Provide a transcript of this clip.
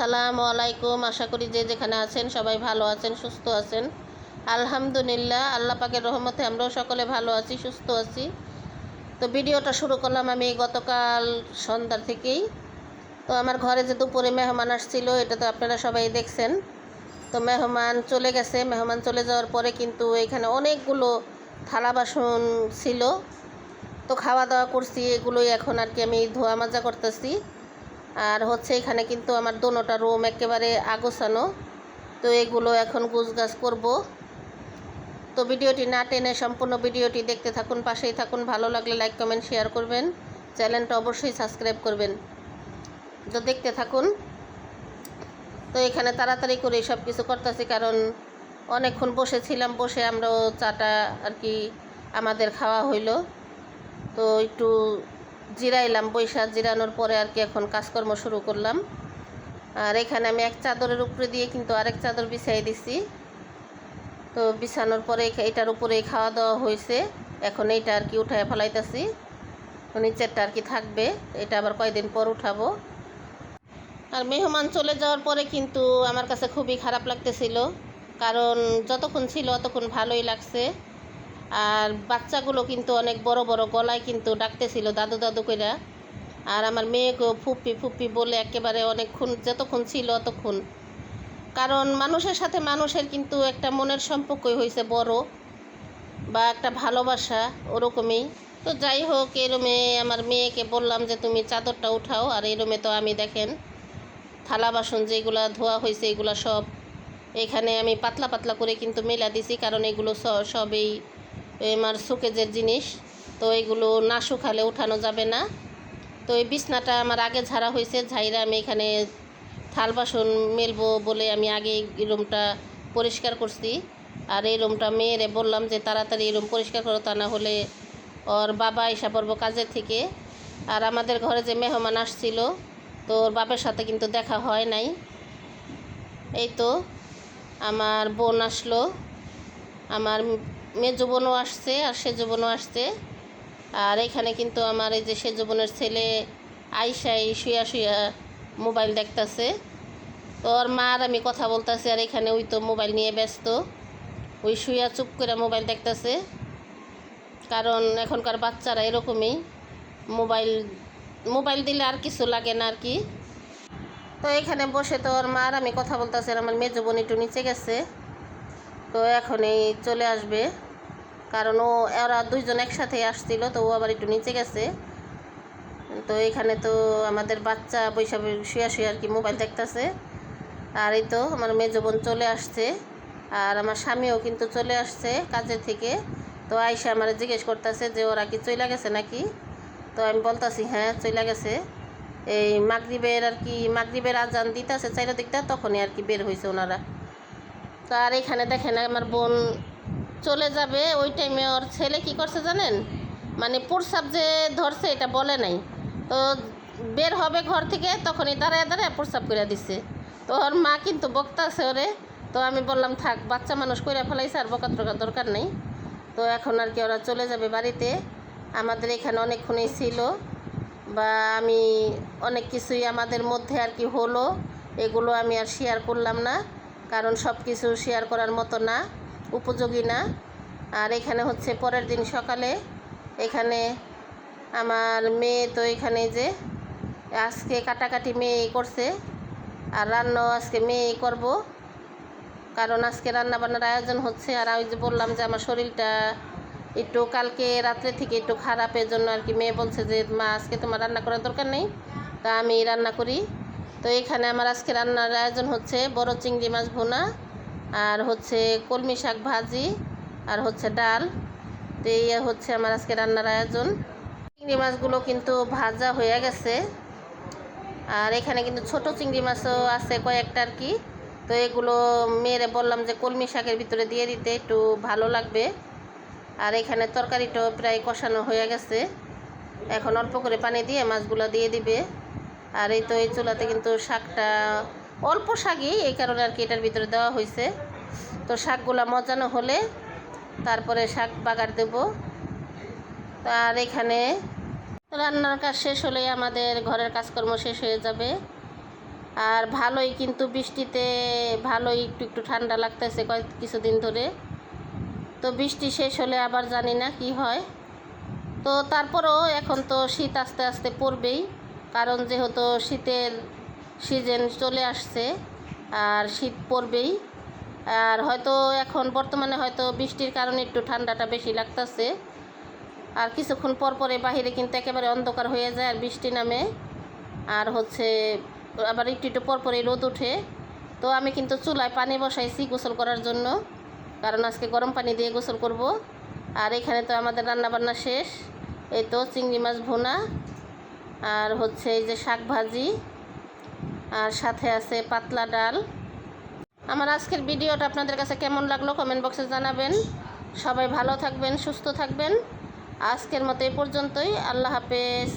আসসালামু আলাইকুম। আশা করি যে যেখানে আছেন সবাই ভালো আছেন, সুস্থ আছেন। আলহামদুলিল্লাহ, আল্লাহ পাকের রহমতে আমরাও সকলে ভালো আছি, সুস্থ আছি। তো ভিডিওটা শুরু করলাম আমি গতকাল সন্ধ্যার থেকেই। তো আমার ঘরে যে দুপুরে মেহমান আসছিল, এটা তো আপনারা সবাই দেখছেন। তো মেহমান চলে গেছে। মেহমান চলে যাওয়ার পরে কিন্তু এখানে অনেকগুলো থালা বাসন ছিল। তো খাওয়া দাওয়া করছি, এগুলোই এখন আর কি আমি ধোয়া মাজা করতেছি। আর হচ্ছে এখানে কিন্তু আমার দোনোটা রুম একেবারে আগোছানো। তো এগুলো এখন গুছগাছ করব। তো ভিডিওটি না টেনে সম্পূর্ণ ভিডিওটি দেখতে থাকুন, পাশেই থাকুন। ভালো লাগলে লাইক কমেন্ট শেয়ার করবেন, চ্যানেলটা অবশ্যই সাবস্ক্রাইব করবেন। তো দেখতে থাকুন। তো এখানে তাড়াতাড়ি করে সব কিছু করতেছি, কারণ অনেকক্ষণ বসেছিলাম, বসে আমরাও চাটা আর কি আমাদের খাওয়া হইলো। তো একটু জিরাইলাম, বৈশাখ জিরানোর পরে আর কি এখন কাজকর্ম শুরু করলাম। আর এখানে আমি এক চাদরের উপরে দিয়ে কিন্তু আরেক চাদর বিছাই দিছি। তো বিছানোর পরে এটার উপরে খাওয়া দাওয়া হয়েছে। এখন এইটা আর কি উঠায় ফেলাইতেছি, নিচেরটা আর কি থাকবে, এটা আবার কয়দিন পর উঠাবো। আর মেহমান চলে যাওয়ার পরে কিন্তু আমার কাছে খুবই খারাপ লাগতেছিল, কারণ যতক্ষণ ছিল ততক্ষণ ভালোই লাগছে। আর বাচ্চাগুলো কিন্তু অনেক বড় বড় গলায় কিন্তু ডাকতেছিল দাদু দাদু কইরা। আর আমার মেয়েকেও ফুপ্পি ফুপ্পি বলে একেবারে অনেকক্ষণ, যতক্ষণ ছিল ততক্ষণ। কারণ মানুষের সাথে মানুষের কিন্তু একটা মনের সম্পর্কই হয়েছে বড়, বা একটা ভালোবাসা ওরকমই। তো যাই হোক, এই রুমে আমার মেয়েকে বললাম যে তুমি চাদরটা উঠাও। আর এই রুমে তো আমি দেখেন থালা বাসন যেগুলো ধোয়া হয়েছে এগুলো সব এখানে আমি পাতলা পাতলা করে কিন্তু মেলা দিছি, কারণ এগুলো সবই আমার শোকেজের জিনিস। তো এগুলো না শুকালে উঠানো যাবে না। তো এই বিছনাটা আমার আগে ঝাড়া হয়েছে, ঝাইরা আমি এখানে থাল বাসন মেলবো বলে আমি আগে এই রুমটা পরিষ্কার করছি। আর এই রুমটা মেয়েরে বললাম যে তাড়াতাড়ি এই রুম পরিষ্কার করো, তা না হলে ওর বাবা এসে পড়বো কাজের থেকে। আর আমাদের ঘরে যে মেহমান আসছিল, তো ওর বাপের সাথে কিন্তু দেখা হয় নাই। এই তো আমার বোন আসলো, আমার মেজো বোনও আসছে আর সেজো বোনও আসছে। আর এখানে কিন্তু আমার এই যে সেজো বোনের ছেলে আইসাই শুয়া শুয়া মোবাইল দেখতেছে। তো ওর মা আর আমি কথা বলতেছি, আর এখানে ওই তো মোবাইল নিয়ে ব্যস্ত, ওই শুয়া চুপ করে মোবাইল দেখতেছে। কারণ এখনকার বাচ্চারা এরকমই, মোবাইল মোবাইল দিলে আর কিছু লাগে না আর কি। তো এখানে বসে তো ওর মা আর আমি কথা বলতেছি, আর আমার মেজো বোন একটু নিচে গেছে। তো এখনই চলে আসবে, কারণ ওরা দুইজন একসাথে আসছিল, তো ও আবার একটু নিচে গেছে। তো এখানে তো আমাদের বাচ্চা বৈশাখ শুয়া শুয়ে আর কি মোবাইল দেখতেছে। আর এই তো আমার মেজো বোন চলে আসছে, আর আমার স্বামীও কিন্তু চলে আসছে কাজের থেকে। তো আয়সা আমার জিজ্ঞেস করতেছে যে ওরা কি চলে গেছে নাকি। তো আমি বলতেছি হ্যাঁ চলে গেছে। এই মাগরিবের আর কি মাগরিবের আজান দিতেছে চারিদিকটা, তখনই আর কি বের হয়েছে ওনারা। তো আর এখানে দেখেন আমার বোন চলে যাবে, ওই টাইমে ওর ছেলে কি করছে জানেন, মানে প্রস্রাব যে ধরছে এটা বলে নাই। তো বের হবে ঘর থেকে, তখনই দাঁড়ায় দাঁড়ায় প্রস্রাব করে দিচ্ছে। তো ওর মা কিন্তু বকতাছে ওরে। তো আমি বললাম থাক, বাচ্চা মানুষ করে ফেলাইছে, আর বকার দরকার নেই। তো এখন আর কি ওরা চলে যাবে বাড়িতে। আমাদের এখানে অনেকক্ষণই ছিল, বা আমি অনেক কিছুই আমাদের মধ্যে আর কি হলো, এগুলো আমি আর শেয়ার করলাম না, কারণ সব কিছু শেয়ার করার মতো না, উপযোগী না। আর এখানে হচ্ছে পরের দিন সকালে এখানে আমার মেয়ে তো এখানে যে আজকে কাটাকাটি মেয়েই করছে, আর রান্নাও আজকে মেয়েই করব, কারণ আজকে রান্নাবান্নার আয়োজন হচ্ছে। আর ওই যে বললাম যে আমার শরীরটা একটু কালকে রাত্রে থেকে একটু খারাপের জন্য আর কি মেয়ে বলছে যে মা আজকে তোমার রান্না করার দরকার নেই, তা আমি রান্না করি। তো এখানে আমার আজকে রান্নার আয়োজন হচ্ছে বড় চিংড়ি মাছ ভুনা, আর হচ্ছে কলমি শাক ভাজি, আর হচ্ছে ডাল। তো এই হচ্ছে আমার আজকে রান্নার আয়োজন। চিংড়ি মাছগুলো কিন্তু ভাজা হয়ে গেছে, আর এখানে কিন্তু ছোট চিংড়ি মাছও আছে কয়েকটা আর কি। তো এগুলো মেয়েরে বললাম যে কলমি শাকের ভিতরে দিয়ে দিতে, একটু ভালো লাগবে। আর এখানে তরকারিটাও প্রায় কষানো হয়ে গেছে, এখন অল্প করে পানি দিয়ে মাছগুলো দিয়ে দিবে। আর এই তো এই চুলাতে কিন্তু শাকটা অল্প শাকই, এই কারণে আর কি এটার ভিতরে দেওয়া হয়েছে। তো শাকগুলা মজানো হলে তারপরে শাক বাগার দেব। আর এখানে রান্নার কাজ শেষ হলে আমাদের ঘরের কাজকর্ম শেষ হয়ে যাবে। আর ভালোই কিন্তু বৃষ্টিতে ভালোই একটু একটু ঠান্ডা লাগতেছে কিছুদিন ধরে। তো বৃষ্টি শেষ হলে আবার জানি না কি হয়। তো তারপরেও এখন তো শীত আস্তে আস্তে পড়বেই, কারণ যেহেতু শীতের সিজন চলে আসছে আর শীত পড়বেই। আর হয়তো এখন বর্তমানে হয়তো বৃষ্টির কারণে একটু ঠান্ডাটা বেশি লাগতেছে। আর কিছুক্ষণ পর পরে বাহিরে কিন্তু একেবারে অন্ধকার হয়ে যায় আর বৃষ্টি নামে, আর আবার একটু একটু পর পরে রোদ ওঠে। তো আমি কিন্তু চুলায় পানি বসাইছি গোসল করার জন্য, কারণ আজকে গরম পানি দিয়ে গোসল করব। আর এখানে তো আমাদের রান্নাবান্না শেষ। এই তো চিংড়ি মাছ ভুনা, আর এই যে শাক ভাজি, আর সাথে আছে পাতলা ডাল। আমার আজকের ভিডিওটা আপনাদের কাছে কেমন লাগলো কমেন্ট বক্সে জানাবেন। সবাই ভালো থাকবেন, সুস্থ থাকবেন। আজকের মতো এই পর্যন্তই। আল্লাহ হাফেজ।